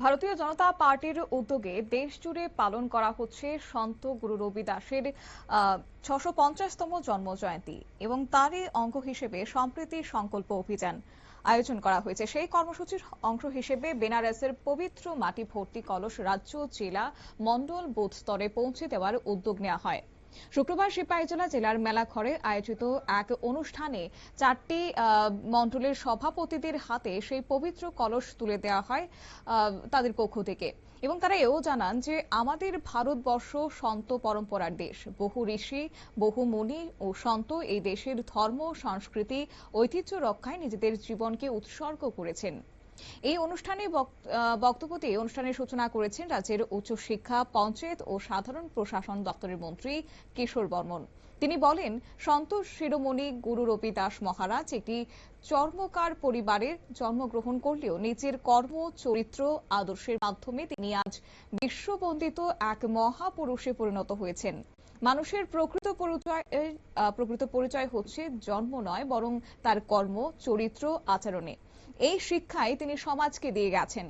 ভারতীয় জনতা পার্টির উদ্যোগে দেশজুড়ে পালন করা হচ্ছে সন্ত গুরু রবিদাসের ৬৫০তম জন্মজয়ন্তী এবং তারই অঙ্গ হিসেবে সম্প্রীতি সংকল্প অভিযান আয়োজন করা হয়েছে। সেই কর্মসূচির অংশ হিসেবে বেনারসের পবিত্র মাটি ভর্তি কলস রাজ্য, জেলা, মণ্ডল, বুথ স্তরে পৌঁছে দেওয়ার উদ্যোগ নেওয়া হয়। শুক্রবার সিপাহীজলা জেলার মেলাঘরে আয়োজিত এক অনুষ্ঠানে ৪টি মণ্ডলের সভাপতিদের হাতে সেই পবিত্র কলস তুলে দেওয়া হয় তাদের পক্ষ থেকে। এবং তারা এও জানান যে আমাদের ভারতবর্ষ সন্ত পরম্পরার দেশ। বহু ঋষি, বহু মুনি ও সন্ত এই দেশের ধর্ম, সংস্কৃতি, ঐতিহ্য রক্ষায় নিজেদের জীবনকে উৎসর্গ করেছেন। এই অনুষ্ঠানে বক্তব্য দিয়ে অনুষ্ঠানের সূচনা করেছেন রাজ্যের উচ্চশিক্ষা, পঞ্চায়েত ও সাধারণ প্রশাসন দপ্তরের মন্ত্রী কিশোর বর্মন। তিনি বলেন, সন্ত শিরোমণি গুরু রবিদাস মহারাজ একটি চর্মকার পরিবারে জন্মগ্রহণ করলেও নিজের কর্ম, চরিত্র, আদর্শের মাধ্যমে তিনি আজ বিশ্ববন্দিত এক মহাপুরুষে পরিণত হয়েছেন। মানুষের প্রকৃত পরিচয় হচ্ছে জন্ম নয়, বরং তার কর্ম, চরিত্র, আচরণে। এই শিক্ষাই তিনি সমাজকে দিয়ে গেছেন।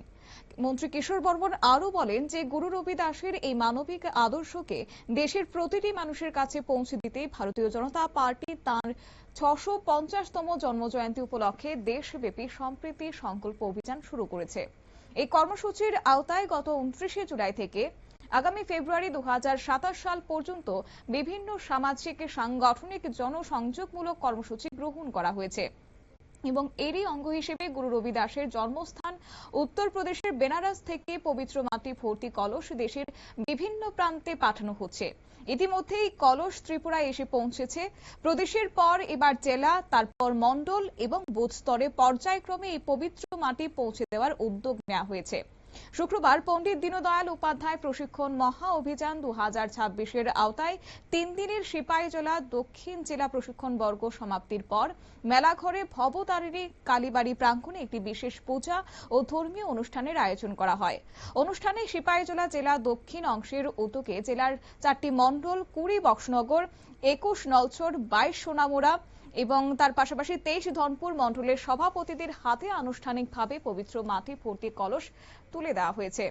মন্ত্রী কিশোর বর্মন আরো বলেন যে গুরু রবিদাসের এই মানবিক আদর্শকে দেশের প্রতিটি মানুষের কাছে পৌঁছে দিতে ভারতীয় জনতা পার্টি তাঁর ৬৫০তম জন্মজয়ন্তী উপলক্ষে দেশব্যাপী সম্প্রীতি সংকল্প অভিযান শুরু করেছে। এই কর্মসূচির আওতায় গত ২৯শে জুলাই থেকে আগামী ফেব্রুয়ারি ২০২৭ সাল পর্যন্ত বিভিন্ন সামাজিক, সাংগঠনিক, জনসংযোগমূলক কর্মসূচি গ্রহণ করা হয়েছে এবং এরই অঙ্গ হিসেবে গুরু রবিদাসের জন্মস্থান উত্তরপ্রদেশের বেনারস থেকে পবিত্র মাটি ভর্তি কলস দেশের বিভিন্ন প্রান্তে পাঠানো হচ্ছে। ইতিমধ্যেই কলস ত্রিপুরায় এসে পৌঁছেছে। প্রদেশের পর এবার জেলা, তারপর মণ্ডল এবং বুথ স্তরে পর্যায়ক্রমে এই পবিত্র মাটি পৌঁছে দেওয়ার উদ্যোগ নেওয়া হয়েছে। শুক্রবার পণ্ডিত দীনদয়াল উপাধ্যায় প্রশিক্ষণ মহা অভিযান ২০২৬-এর আওতায় ৩ দিনের সিপাহীজলা দক্ষিণ জেলা প্রশিক্ষণ বর্গ সমাপ্তির পর মেলাঘরে ভবতারিণী কালীবাড়ি প্রাঙ্গণে একটি বিশেষ পূজা ও ধর্মীয় অনুষ্ঠানের আয়োজন করা হয়। অনুষ্ঠানে সিপাহীজলা জেলা দক্ষিণ অংশের উদ্যোগে জেলার ৪টি মণ্ডল, ২০ বক্সনগর, ২১ নলছড়, ২২ সোনামুড়া এবং তার পাশাপাশি ২৩ ধনপুর মণ্ডলের সভাপতিদের হাতে আনুষ্ঠানিকভাবে পবিত্র মাটি ভর্তি কলস তুলে দেওয়া হয়েছে।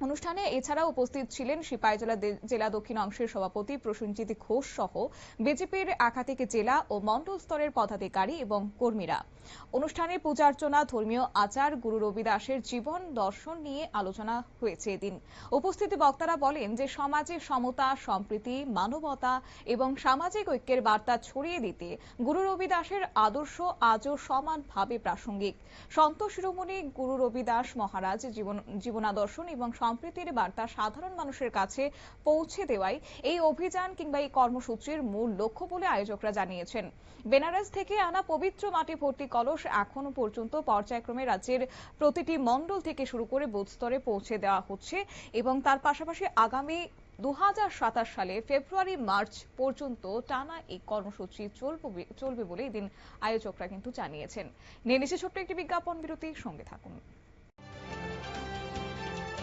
অনুষ্ঠানে এছাড়াও উপস্থিত ছিলেন সিপাহীজলা জেলা দক্ষিণ অংশের সভাপতি প্রসেনজিৎ ঘোষ সহ বিজেপির একাধিক জেলা ও মণ্ডল স্তরের পদাধিকারী এবং কর্মীরা। অনুষ্ঠানে পূজার্চনা, ধর্মীয় আচার, গুরু রবিদাসের জীবন দর্শন নিয়ে আলোচনা হয়েছে। এদিন উপস্থিত বক্তারা বলেন যে সমাজে সমতা, সম্প্রীতি, মানবতা এবং সামাজিক ঐক্যের বার্তা ছড়িয়ে দিতে গুরু রবিদাসের আদর্শ আজও সমানভাবে প্রাসঙ্গিক। সন্ত শিরোমণি গুরু রবিদাস মহারাজ জীবনাদর্শন এবং সম্প্রীতির বার্তা সাধারণ মানুষের কাছে পৌঁছে দেওয়াই এই অভিযান কিংবা এই কর্মসূচির মূল লক্ষ্য বলে আয়োজকরা জানিয়েছেন। বেনারস থেকে আনা পবিত্র মাটি ভর্তি কলস এখনো পর্যন্ত পর্যায়ক্রমে রাজ্যের প্রতিটি মণ্ডল থেকে শুরু করে বুথ স্তরে পৌঁছে দেওয়া হচ্ছে এবং তার পাশাপাশি আগামী ২০২৭ সালে ফেব্রুয়ারি-মার্চ পর্যন্ত টানা এই কর্মসূচি চলবে বলে এদিন আয়োজকরা কিন্তু জানিয়েছেন। নিয়ে নিচ্ছে ছোট্ট একটি বিজ্ঞাপন বিরতি, সঙ্গে থাকুন।